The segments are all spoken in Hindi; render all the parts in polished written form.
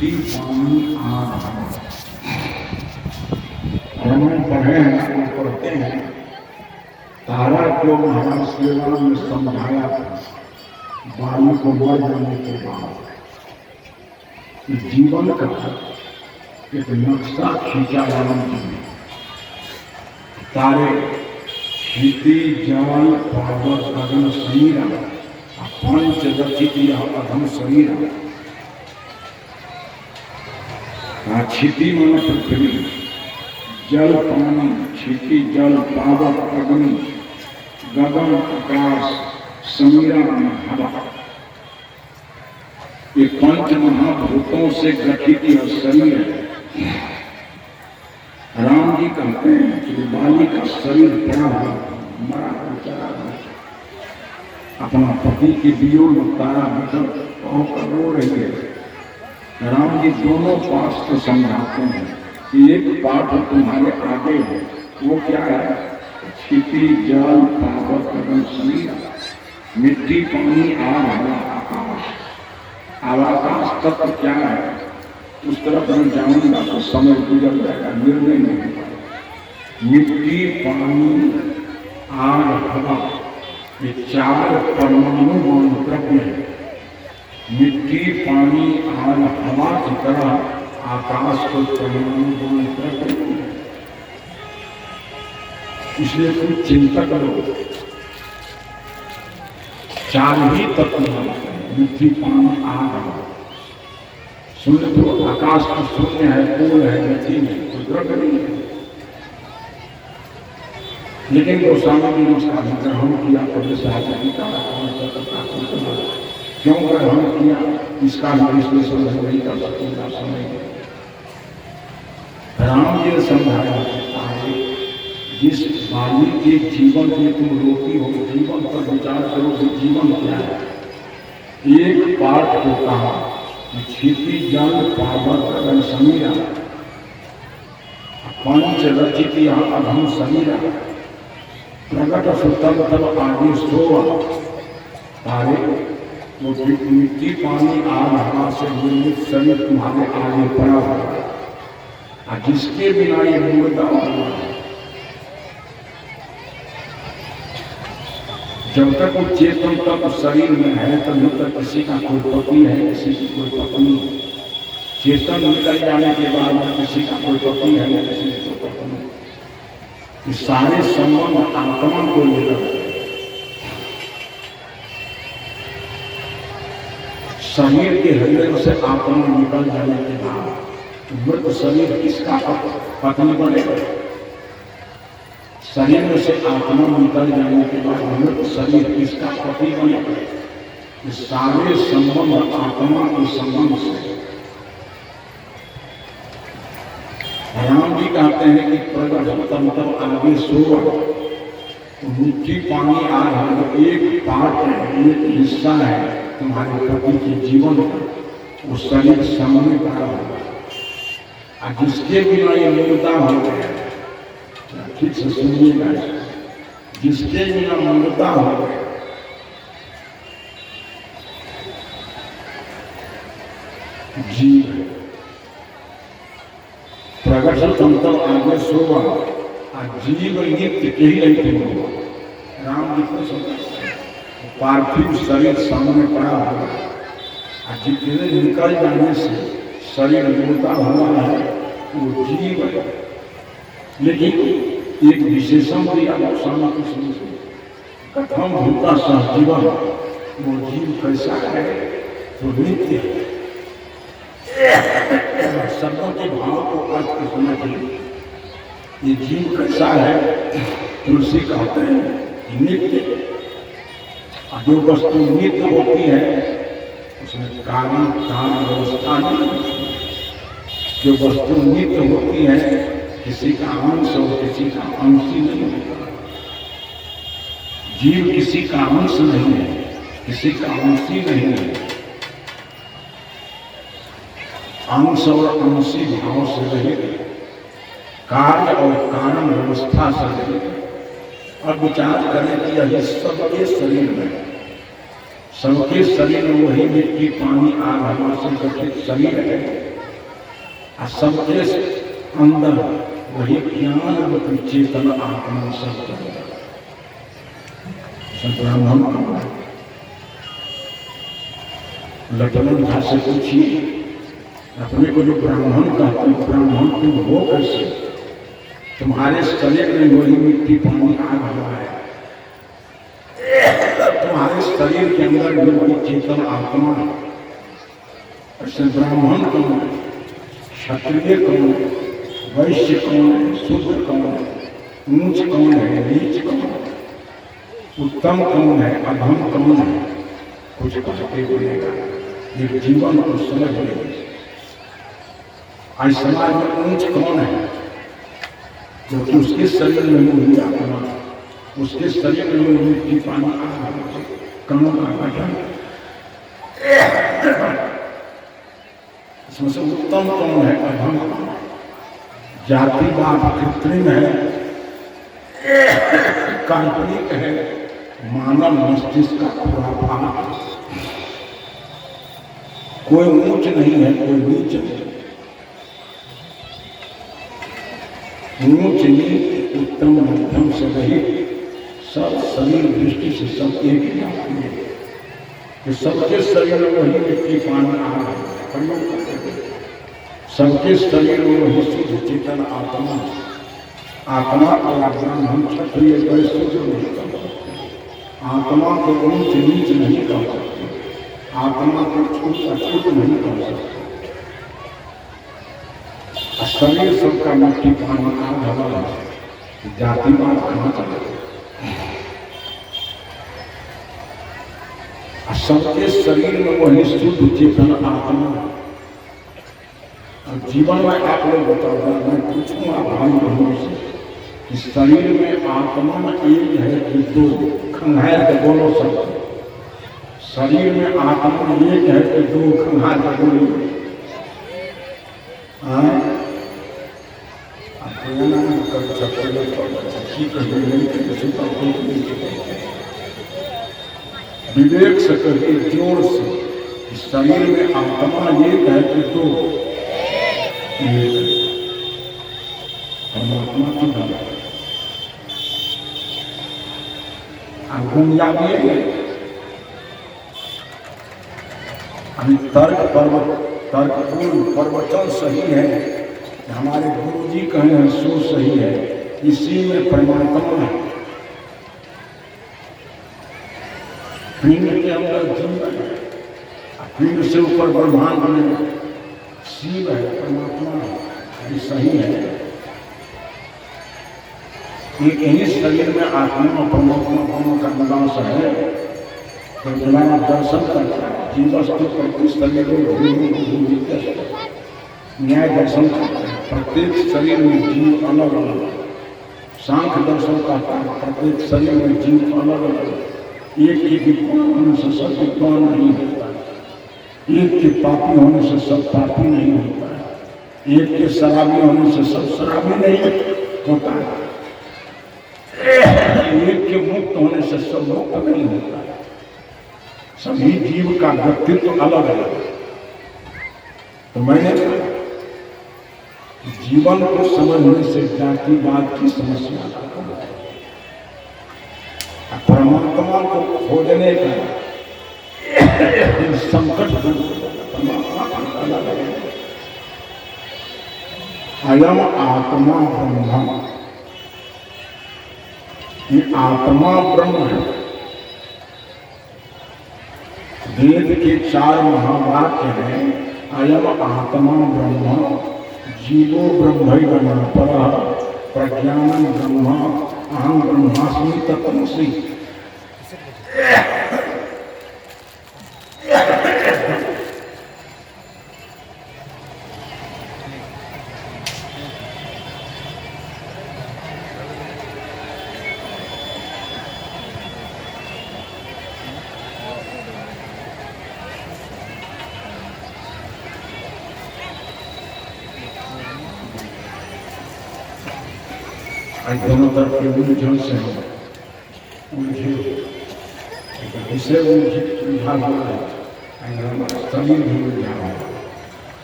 मिट्टी पानी आग हवा। हम पढ़े हैं, पढ़ते हैं, तारा को महाराज श्री राम ने समझाया था वायु को मर जाने के बाद जीवन का एक नक्शा खींचा राम जी ने। तारे क्षिति जल पर्वत गगन शरीर पंच रचित अधम शरीर। क्षिति मन पृथ्वी, जल पानी, क्षिति जल पावक अग्नि, गगन आकाश, समीरा हवा। ये पंच महाभूतों से गठित यह शरीर है। राम जी कहते हैं कि बाली का शरीर पड़ा हुआ मरा चला गया, अपना पति के वियोग में तारा बिखर रो रही है। राम जी दोनों पाठ को समझाते हैं कि एक पाठ तुम्हारे आगे है, वो क्या है? क्षिति जल पावक गगन शरीर, मिट्टी पानी आग हवा आकाश। अब आकाश तत्व क्या है उस तरफ मैं जाऊंगा तो समय गुजर जाएगा, निर्णय नहीं हो पाएगा। मिट्टी पानी आग हवा ये चार परमाणु द्रव्य है। मिट्टी पानी आग हवा की तरह आकाश को परमाणु द्रव्य है। इसलिए तुम चिंता करो, चार ही तत्व मिट्टी पानी आग हवा। शून्य तो आकाश की शून्य है, पूर्ण है, गति है, तो द्रव्य नहीं है। लेकिन गोस्वामी जी ने उसका ग्रहण किया, क्यों ग्रहण किया इसका विश्लेषण नहीं कर सकूंगा समय। राम जी ने समझाया जिस बाली के जीवन में तुम रोती हो, जीवन पर विचार करो कि जीवन क्या है। एक पाठ को कहा क्षिति जल पावक गगन समीरा, पंच रचित अधम शरीर, प्रकट सुतम तब आदि सोवा। तारे वो मिट्टी पानी आग हवा से निर्मित शरीर तुम्हारे आगे पड़ा हुआ, जिसके बिना ये मुर्दा हुआ। जब तक वो चेतन तक शरीर में है तब तक किसी का कोई पति है, किसी की कोई पत्नी। चेतन निकल जाने के बाद में किसी का कोई पति है या किसी की कोई पत्नी। सारे संबंध आत्मा को लेकर, शरीर के हृदय से आत्मा निकल जाने के बाद मृत शरीर किसका पत्नी बनेगा? शरीर में से आत्मा निकल जाने के बाद मृत शरीर किसका पति बनेगा? सारे संबंध आत्मा के संबंध से। राम जी कहते हैं कि प्रगट तंत्र आगे सोवा, मिट्टी पानी आग एक पार्ट है, एक हिस्सा है तुम्हारे पति के जीवन का। वो शरीर सामने पड़ा होगा, जिसके बिना ये मुर्दा हो गया। ठीक से सुनिएगा, जिसके बिना मुर्दा हो गया। जीव प्रगट तंत्र आगे सोवा, जीव नित्य ही नहीं होगा। राम जी को समझ पार्थिव शरीर सामने पड़ा हुआ, जितने निकल जाने से शरीर मुर्दा हुआ है वो जीव है। लेकिन एक विशेषण दिया गोस्वामी कृष्ण से, कथम भूता सहजीवन, वो जीव कैसा है तो नित्य है। शब्दों के भाव को अर्थ को समझिए। ये जीव कैसा है? तुलसी कहते हैं नित्य। जो वस्तु नित्य होती है उसमें कारण काल व्यवस्था नहीं। जो वस्तु नित्य होती है किसी का अंश और किसी का अंश ही नहीं होता। जीव किसी का अंश नहीं है, किसी का अंश ही नहीं है। अंश और अंशी भाव से रहे, कार्य और कारण व्यवस्था से रहे। और विचार करें कि यह सबके शरीर में, सबके शरीर में वही मिट्टी पानी आग हवा से गठित शरीर है। सबके अंदर वही ज्ञान रूपी चेतन आत्मा सबके अंदर। ब्राह्मण लक्ष्मण झा से पूछिए, अपने को जो ब्राह्मण कहते हैं, ब्राह्मण तुम हो कैसे? तुम्हारे शरीर में वही मिट्टी पानी आग हुआ है, तुम्हारे शरीर के अंदर जो वही चेतन आत्मा है। ऐसे ब्राह्मण कौन है, क्षत्रिय कौन है, वैश्य कौन है, शूद्र कौन है, ऊंच कौन है, नीच कौन है, उत्तम कौन है, अधम कौन है, कुछ कहते बोलेगा। ये जीवन को समझ लेंगे। आज समाज में ऊंच कौन है? क्योंकि उसके शरीर में वही आत्मा, उसके शरीर में वही मिट्टी पानी कणों का गठन। इसमें से उत्तम कौन है, अधम कौन है? जातिवाद कृत्रिम है, काल्पनिक है, मानव मस्तिष्क का खुराफात। कोई ऊंच नहीं है, कोई नीच नहीं। ऊंच नीच उत्तम मध्यम से रहित सब शरीर दृष्टि से सब एक ही आदमी है। कि सबके शरीर में वही मिट्टी पानी आ रहा है, सबके शरीर में वही शुद्ध चेतन आत्मा। आत्मा को आत्मा हम क्षत्रिय वैश्य नहीं कर सकते, आत्मा को ऊंच नीच नहीं कर सकते, आत्मा को छूट अछूत नहीं कर सकते। शरीर सबका मिट्टी पानी का भवन है, जातिवाद कहाँ चले? सबके शरीर में वही शुद्ध चेतन आत्मा। और जीवन में आप लोग बताओ, मैं पूछूंगा भाई बहनों से, इस शरीर में आत्मा एक है कि दो? खंगाल के बोलो सब। शरीर में आत्मा एक है कि दो? खंगाल के बोलो। विवेक से कहिए जोर से, इस शरीर में आत्मा एक है कि दो? परमात्मा की बात है। अभी तर्कपूर्ण प्रवचन सही है, हमारे गुरु जी कहे हैं सो सही है। इसी में परमात्मा है, पिंड के अंदर जीव है, पिंड से ऊपर ब्रह्मांड में शिव है, परमात्मा है। ये सही है। एक ही शरीर में आत्मा और परमात्मा दोनों का निवास है। तो जब दर्शन करता है जीवस्तु प्रति शरीर न्याय दर्शन करता है, प्रत्येक शरीर में जीव अलग अलग। सांख्य दर्शन करता है, प्रत्येक शरीर में जीव अलग अलग। एक के विद्वान होने से सब विद्वान नहीं होता है, एक के पापी होने से सब पापी नहीं होता है, एक के शराबी होने से सब शराबी नहीं होता है, एक के मुक्त होने से सब मुक्त नहीं होता है। सभी जीव का व्यक्तित्व अलग अलग है। तो मैंने कहा जीवन को समझने से जातिवाद की समस्या खत्म है। परमात्मा को खोजने का संकट दूर परमात्मा अलग है। अयम आत्मा ब्रह्म, ये आत्मा ब्रह्म है। वेद के 4 महावाक्य हैं। अयम आत्मा ब्रह्म, जीवो ब्रह्मैवना परः, प्रज्ञानं ब्रह्म, अहं ब्रह्मास्मि तत्त्वमसि। दोनों तरफ के उलझन से उलझे, इसे उलझा हुआ है, शरीर भी उलझा हुआ है।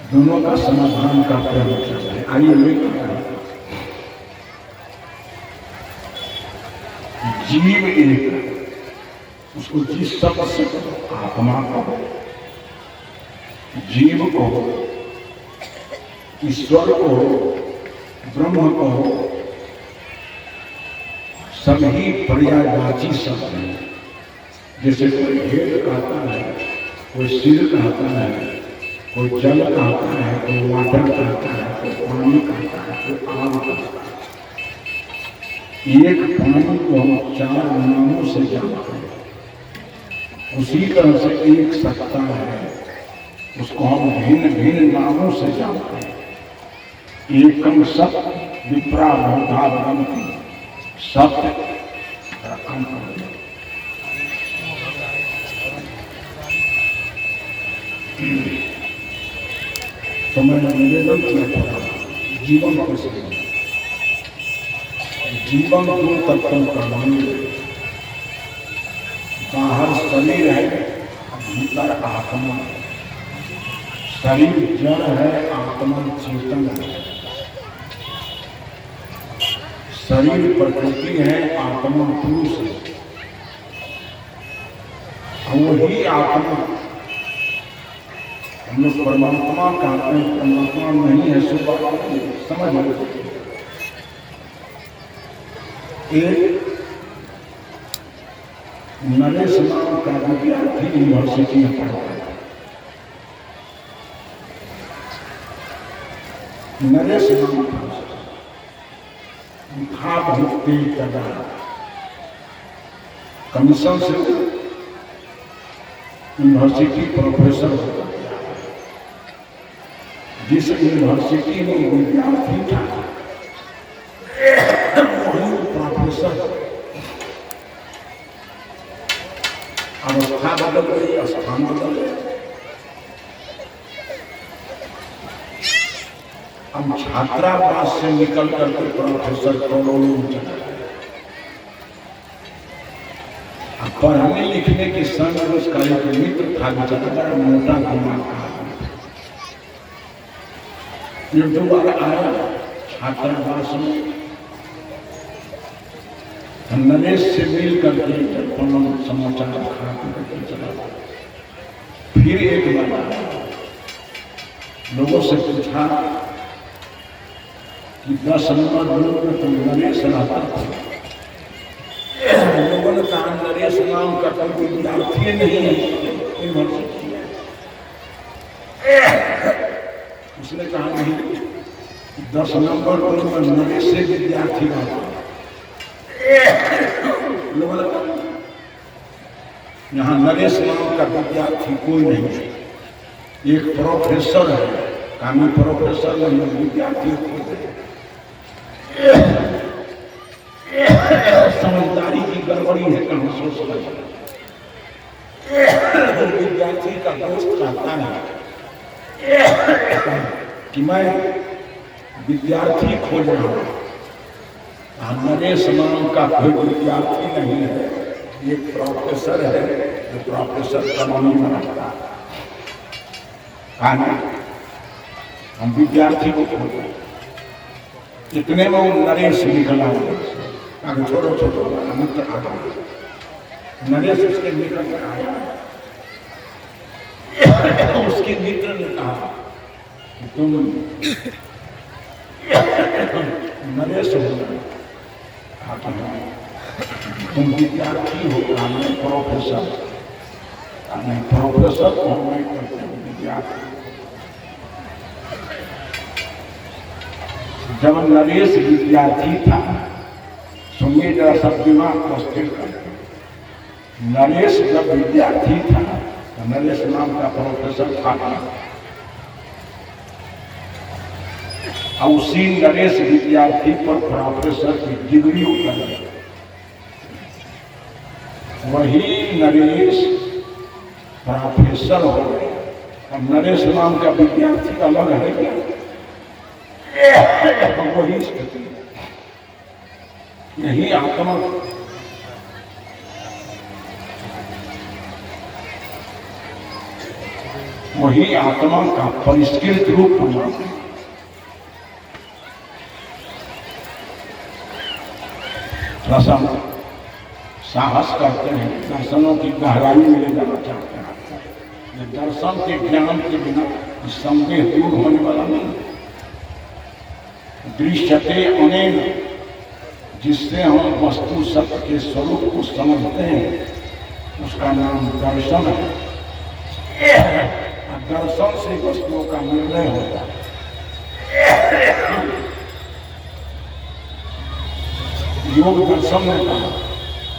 दोनों का समाधान करते हैं। आइए लेकर जीव एक, उसको जिस शब्द से आत्मा कहो, जीव को, ईश्वर को, ब्रह्म को, सभी पर्यायवाची शब्द हैं। जैसे कोई हेड कहता है, कोई सिर कहता है, कोई जल कहता है, कोई वाटर कहता है, कोई पानी कहता है, कोई आग कहता है। एक पानी को हम 4 नामों से जानते हैं। उसी तरह से एक सत्ता है, उसको हम भिन्न भिन्न नामों से जानते हैं। एकम सत्य विप्रा बहुधा वदन्ति, सत्य कम कर। तो मैंने निवेदन किया था जीवन कैसे, जीवन 2 तत्वों का बनी, बाहर शरीर है, भीतर आत्मा। शरीर जड़ है, आत्मा चेतन है। शरीर प्रकृति है, आत्मा पुरुष है। वही आत्मा हम लोग परमात्मा कहते हैं, परमात्मा नहीं है, समझ लो। एक नरेश नाम का विद्यार्थी यूनिवर्सिटी में पढ़ता है। नरेश नाम था बहुत तेज कर रहा, कमीशन से यूनिवर्सिटी प्रोफेसर होता। जिस यूनिवर्सिटी में विद्यार्थी था वही प्रोफेसर। अवस्था बदल गई, स्थान बदल गया। अब छात्रावास से निकल करके प्रोफेसर कॉलोनी में चला गया। अब पढ़ने लिखने के संग उसका एक मित्र था, बेचारा मोटा दिमाग का। ये दोबारा आया छात्रावास में, नरेश से मिल करके समाचार खराब करके चला। फिर एक बार लोगों से पूछा कि 10 नंबर रूम में तो नरेश रहता था। लोगों ने कहा नरेश नाम का कोई विद्यार्थी नहीं है। उसने कहा नहीं, 10 नंबर रूम में नरेश से विद्यार्थी रहता। लोगों ने कहा यहाँ नरेश नाम का विद्यार्थी कोई नहीं है, एक प्रोफेसर है, कानूनी प्रोफेसर नहीं, विद्यार्थी समझदारी की गड़बड़ी है। कहाँ सोच लगा विद्यार्थी का दोस्त चाहता है कि मैं विद्यार्थी खोज रहा हूँ, नरेश नाम का कोई विद्यार्थी नहीं है, एक प्रोफेसर है जो प्रोफेसर कॉलोनी में रहता है। हम विद्यार्थी को खोज, इतने में वो नरेश निकला। छोड़ो छोड़ो मित्र आता, नरेश उसके निकल कर आया। उसके मित्र ने कहा तुम नरेश हो, तुम विद्यार्थी हो, मैं प्रोफेसर, मैं प्रोफेसर को मैं विद्यार्थी। जब नरेश विद्यार्थी था, सुनिए जरा सब दिमाग को स्थिर कर। नरेश जब विद्यार्थी था तो नरेश नाम का प्रोफेसर था, और उसी नरेश विद्यार्थी पर प्रोफेसर की डिग्री उतर गई। वही नरेश प्रोफेसर हो गए। अब नरेश नाम का विद्यार्थी अलग है क्या? वही स्थिति, यही आत्मा। वही आत्मा का परिष्कृत रूप परमात्मा। रसम साहस करते हैं, दर्शनों की गहराई में ले जाना चाहते हैं। ये दर्शन के ज्ञान के बिना संदेह दूर होने वाला नहीं। दृश्यते अनेन, जिससे हम वस्तु सत्य के स्वरूप को समझते हैं, उसका नाम दर्शन है। दर्शन से वस्तुओं का निर्णय होता है। योग दर्शन में कहा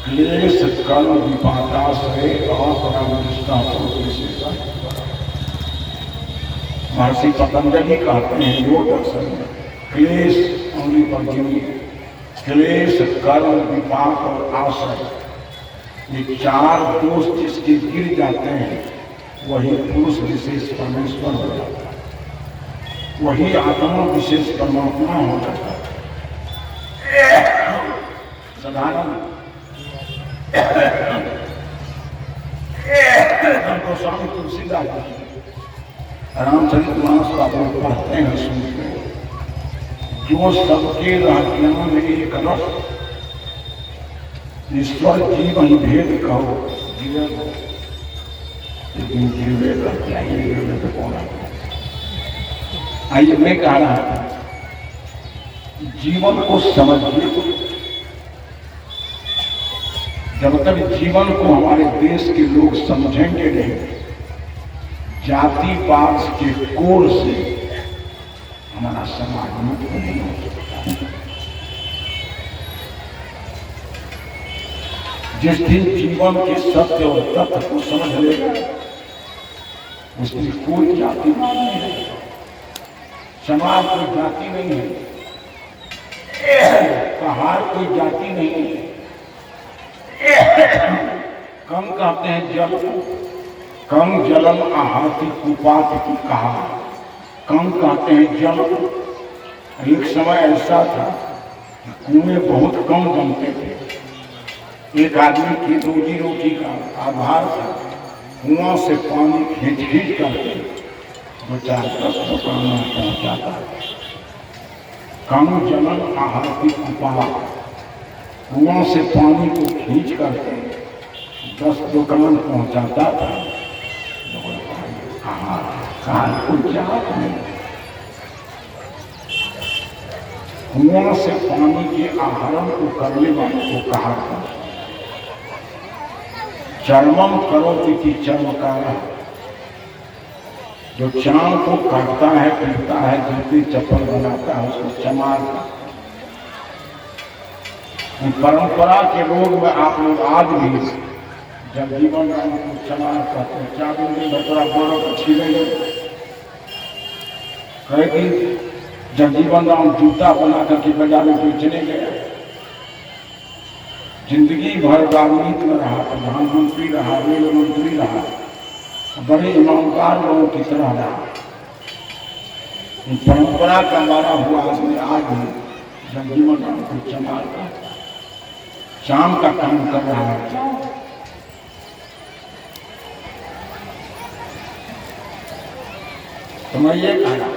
क्लेश कर्म विपाकाश्रय अपरामृष्टा विशेषा। महर्षि पतंजलि कहते हैं योग दर्शन में क्लेश अंगुली पर गिनिए, क्लेश कर्म विपाक और आश्रय, ये चार दोष जिसके गिर जाते हैं वही पुरुष विशेष परमेश्वर हो जाता है, वही आत्मा विशेष परमात्मा हो जाता है। साधारण गोस्वामी तुलसीदास रामचरितमानस को आप लोग पढ़ते हैं, सुनते हैं। जो सबके रहज्ञान में एक रस, ईश्वर जीवन भेद कहो जीवन, लेकिन जीवे का क्या ही तो कौन आता। आइए मैं कह रहा था जीवन को समझिए। जब तक जीवन को हमारे देश के लोग समझेंगे नहीं, जातिवाद के कोर से हमारा समाज मुक्त नहीं हो सकता। जिस दिन जीवन के सत्य और तत्व को समझ लेगा, उस दिन कोई जाति नहीं है, समाज कोई जाति नहीं है, पहाड़ कोई जाति नहीं है। कम कहते हैं जल, कम जलम आहाति कुपात की कहा, कम कहते हैं जल। एक समय ऐसा था कुएं बहुत कम जमते थे। एक आदमी की रोजी रोटी का आधार था कुआं से पानी खींच खींच करके 2-4-10 दुकानों में पहुंचाता। कम जलम आहाति कुपात, कुआं से पानी को खींच करके 10 दुकान पहुंचाता था। कहाँ कोई जात नहीं। कुआं से पानी के आहरण को करने वाले को कहा था चर्मम करोति की चर्मकारा। जो चांद को काटता है, पीटता है, जूती चप्पल बनाता है, उसको चमार। परंपरा के लोग में आप लोग आज भी जब जीवन राम को चमार करते हैं, 4 दिन बतरा बड़ों को छीने कहेगी। जब जीवन राम जूता बना करके बाजार में बेचने गया, जिंदगी भर राजनीति में रहा, प्रधानमंत्री रहा, रेल मंत्री रहा, बड़े ईमानदार लोगों की तरह रहा। परंपरा का मारा हुआ आदमी आज भी जब जीवन राम को चमार का शाम का काम कर रहा है। तो मैं ये कहा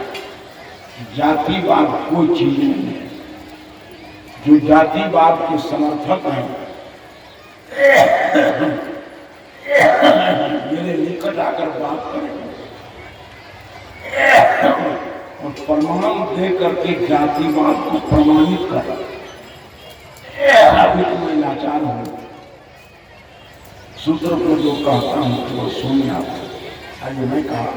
जातिवाद कोई चीज नहीं है। जो जातिवाद के समर्थक हैं मेरे निकट आकर बात करें और प्रमाण दे करके जातिवाद को प्रमाणित करें। अभी तो मैं लाचार हूं, सूत्र को जो कहता हूं तो सुनिए आप। आइए मैं कहा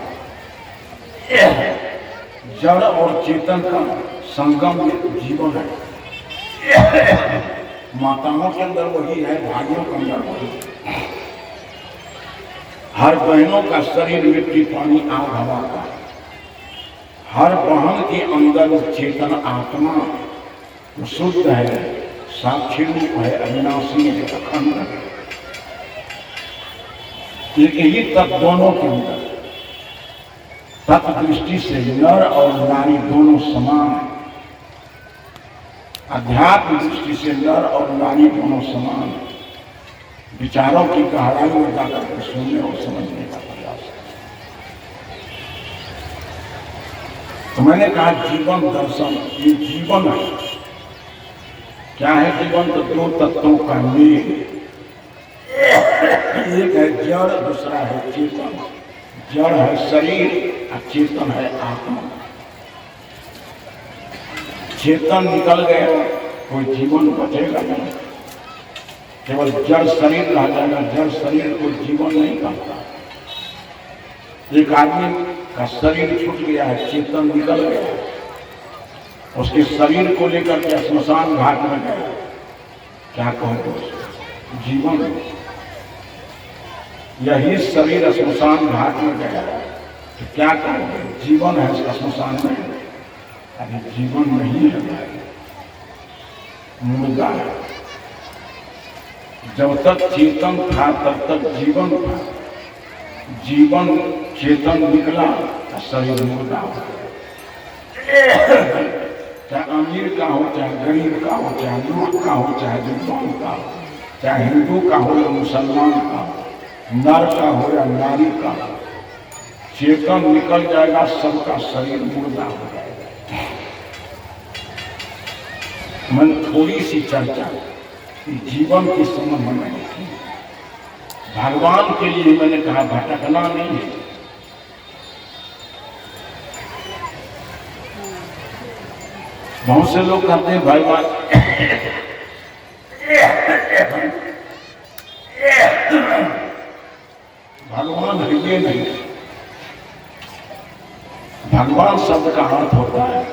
जड़ और चेतन का संगम जीवन है। माताओं के अंदर वही है, भाइयों के अंदर वही। हर बहनों का शरीर मिट्टी पानी आग हवा का, हर बहन के अंदर चेतन आत्मा शुद्ध है, साक्षी रूप है, अविनाशी है, अखंड है। एक ही तत्व दोनों के अंदर, तत्व दृष्टि से नर और नारी दोनों समान है। अध्यात्म दृष्टि से नर और नारी दोनों समान है। विचारों की गहराई में जाकर के सुनने और समझने का प्रयास तो मैंने कहा जीवन दर्शन, ये जीवन है। क्या है जीवन? तो दो तत्वों का मेल, एक है जड़, दूसरा है चेतन। जड़ है शरीर और चेतन है आत्मा। चेतन निकल गया कोई जीवन बचेगा नहीं, केवल जड़ शरीर रह जाएगा। जड़ शरीर कोई जीवन नहीं करता। एक आदमी का शरीर छूट गया है, चेतन निकल गया, उसके शरीर को लेकर के श्मशान घाट में गया, क्या कहोगे? जीवन। यही शरीर श्मशान घाट में गया तो क्या कहोगे? जीवन है इसका श्मशान में। अरे जीवन नहीं है भाई, मुर्दा है। जब तक चेतन था तब तक जीवन था। जीवन चेतन निकला तो शरीर मुर्दा हो गया। चाहे अमीर का हो, चाहे गरीब का हो, चाहे मूर्ख का हो, चाहे विद्वान का हो, चाहे हिंदू का हो या मुसलमान का हो, नर का हो या नारी का हो, चेतन निकल जाएगा, सबका शरीर मुर्दा हो जाएगा। मैंने थोड़ी सी चर्चा जीवन के संबंध में की। भगवान के लिए मैंने कहा भटकना नहीं है। बहुत से लोग कहते हैं भगवान भगवान हृदय नहीं। भगवान शब्द का अर्थ होता है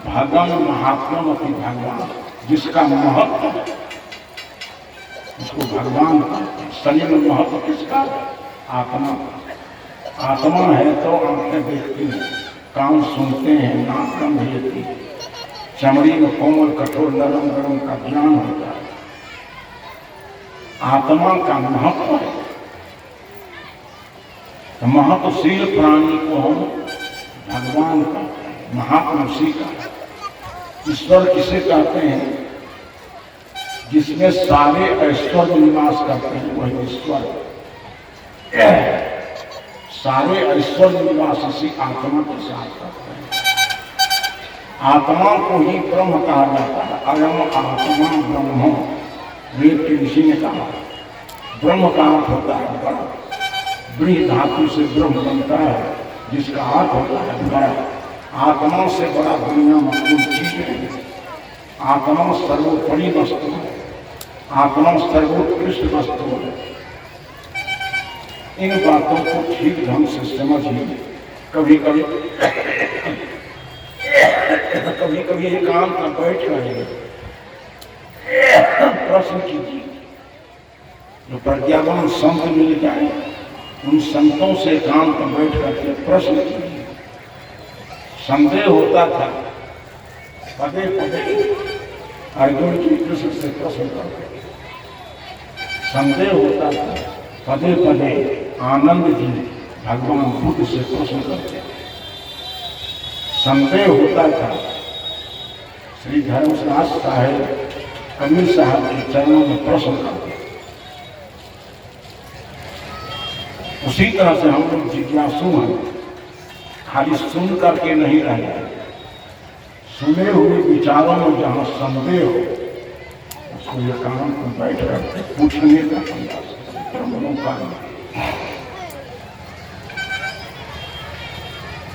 भगवान महात्मा अपनी भगवान, जिसका महत्व है उसको भगवान का। शरीर में महत्व किसका? आत्मा। आत्मा है तो आंखें देखती हैं, कान सुनते हैं, नाक गंध लेती है, चमड़ी में कोमल कठोर नरम गरम का ज्ञान होता है। आत्मा का महत्व है। तो महत्वशील प्राणी को हम भगवान का, महात्मा उसी का। ईश्वर किसे कहते हैं? जिसमें सारे ऐश्वर्य निवास करते हैं वही ईश्वर। सारे ऐश्वर्य निवास इसी आत्मा के साथ करते हैं। आत्मा को ही ब्रह्म कहा जाता है। अयम आत्मा ब्रह्म, वेद के ऋषि ने कहा। ब्रह्म का अर्थ होता है बड़ा। ब्रीह धातु से ब्रह्म बनता है, जिसका अर्थ होता है बड़ा। आत्मा से बड़ा दुनिया में कोई चीज नहीं। आत्मा सर्वोपरि वस्तु है, आत्मा सर्वोत्कृष्ट वस्तु है। इन बातों को ठीक ढंग से समझिए। कभी कभी कभी कभी एकांत में बैठ रहे प्रश्न कीजिए। जो प्रज्ञावान संत मिल जाए उन संतों से एकांत में बैठ करके प्रश्न कीजिए। संदेह होता था, पदे पदे अर्जुन जी कृष्ण से प्रश्न करते। संदेह होता था, पदे पदे आनंद जी भगवान बुद्ध से प्रश्न करते। संदेह होता था, श्री धर्मराज साहेब कबीर साहब के चरणों में प्रश्न करते। उसी तरह से हम लोग जिज्ञासु हैं। खाली सुन करके नहीं रह जाए। सुने हुए विचारों में जहाँ संदेह हो उसको ये काम को बैठ कर पूछने का प्रयास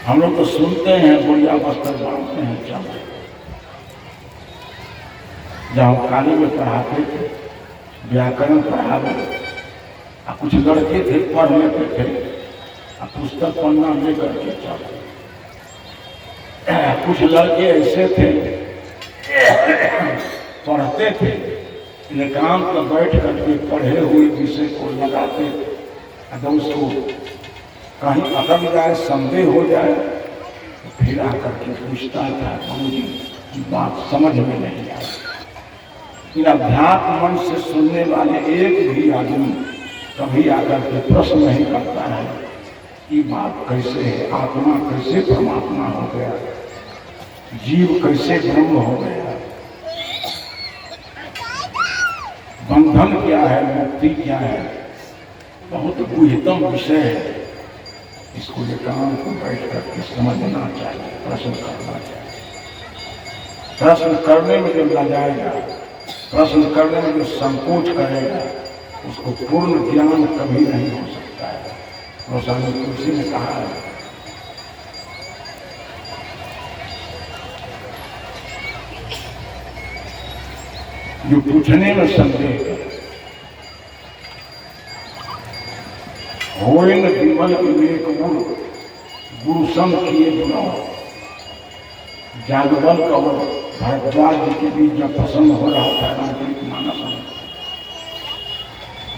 हम लोग तो सुनते हैं, बुढ़िया वस्त्र बांधते हैं। चल जहाँ काली में पढ़ाते थे, व्याकरण पढ़ाते, कुछ लड़के थे पढ़ लेते थे, पुस्तक पढ़ना लेकर के चलते। कुछ लड़के ऐसे थे पढ़ते थे, एकांत में बैठ करके पढ़े हुए विषय को लगाते अगर उसको कहीं अटक जाए, संदेह हो जाए तो फिर आकर के पूछता था, मुझे बात समझ में नहीं आई। इन अध्यात्म मन से सुनने वाले एक भी आदमी कभी आकर के प्रश्न नहीं करता है कि बात कैसे है, आत्मा कैसे परमात्मा हो गया, जीव कैसे ब्रह्म हो गया, बंधन क्या है, मुक्ति क्या है। बहुत गुह्यतम विषय है। इसको एकांत को बैठ करके समझना चाहिए, प्रश्न करना चाहिए। प्रश्न करने में जो लजाएगा, प्रश्न करने में जो संकोच करेगा, उसको पूर्ण ज्ञान कभी नहीं हो सकता है। रोसानी तुलसी ने कहा है, जो पूछने में संदेह करे, होए न विमल विवेक गुरु, गुरु संग किए जुड़ाओ। जागबल कवर भारद्वाज जी के बीच जब प्रसन्न हो रहा था रामचरित मानस में,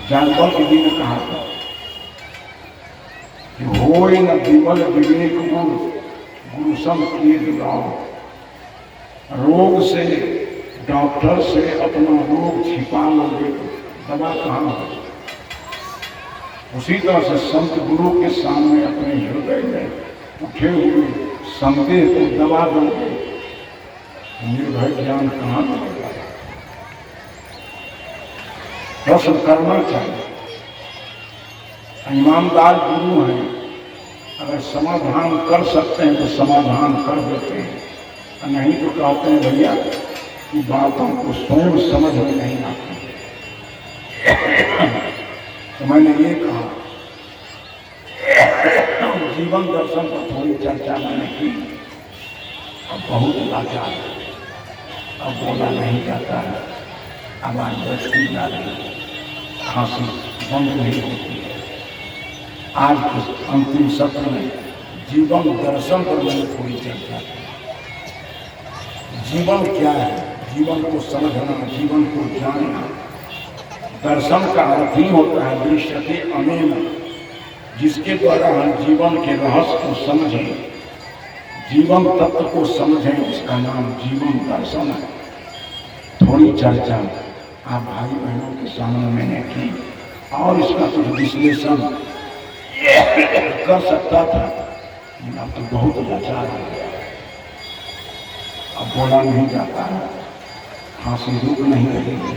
जागबल के जी ने कहा था कि होए न विमल विवेक गुरु, गुरु संग किए जुड़ाओ। रोग से, डॉक्टर से अपना रोग छिपा लोगे तो दवा कहाँ हो। उसी तरह से संत गुरु के सामने अपने हृदय में उठे हुए संदेह को दबा दोगे, निर्भय ज्ञान कहाँ मिलेगा। प्रश्न करना चाहिए। ईमानदार गुरु हैं, अगर समाधान कर सकते हैं तो समाधान कर देते हैं, नहीं तो कहते हैं भैया कि बातों को स्वयं समझ में नहीं आती। तो मैंने ये कहा, जीवन दर्शन पर थोड़ी चर्चा मैंने की। अब बहुत लाचार है, अब बोला नहीं जाता है, आवाज बचती जा रही है, खांसी बंद नहीं होती है। आज के अंतिम सत्र में जीवन दर्शन पर मैंने थोड़ी चर्चा की। जीवन क्या है, जीवन को समझना, जीवन को जानना। दर्शन का अर्थ ही होता है दृश्यते अनेन, जिसके द्वारा हम जीवन के रहस्य को समझें, जीवन तत्व को समझें, उसका नाम जीवन दर्शन है। थोड़ी चर्चा आप भाई बहनों के सामने मैंने की और इसका कुछ विश्लेषण कर सकता था, लेकिन अब तो बहुत लाचार हो गया, अब बोला नहीं जाता है, खांसी रुक नहीं रही है।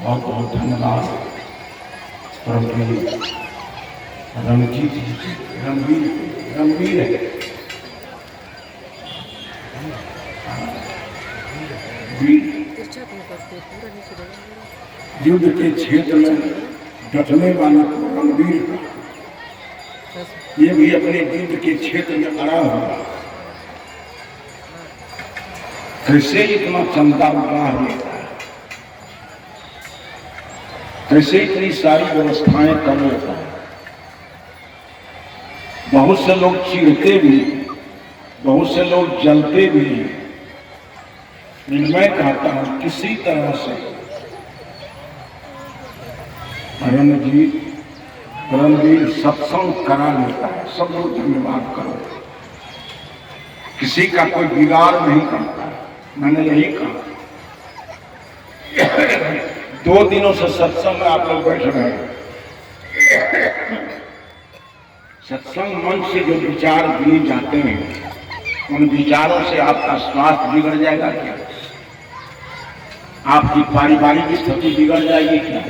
बहुत बहुत धन्यवाद परमवीर रणजीत जी, रणवीर है, युद्ध के क्षेत्र में डटने वाला रणवीर का, ये भी अपने युद्ध के क्षेत्र में अड़ा हुआ, कैसे इतना चंदा उड़ा लेता है, कैसे इतनी सारी व्यवस्थाएं कर लेता है। बहुत से लोग चिढ़ते भी, बहुत से लोग जलते भी। मैं कहता हूं किसी तरह से रणवीर सत्संग करा लेता है, सब लोग धन्यवाद करो। किसी का कोई बिगाड़ नहीं करता है, मैंने यही कहा। 2 दिनों से सत्संग में आप लोग बैठ रहे हैं। सत्संग मंच से जो विचार दिए जाते हैं, उन विचारों से आपका स्वास्थ्य बिगड़ जाएगा क्या? आपकी पारिवारिक स्थिति बिगड़ जाएगी क्या?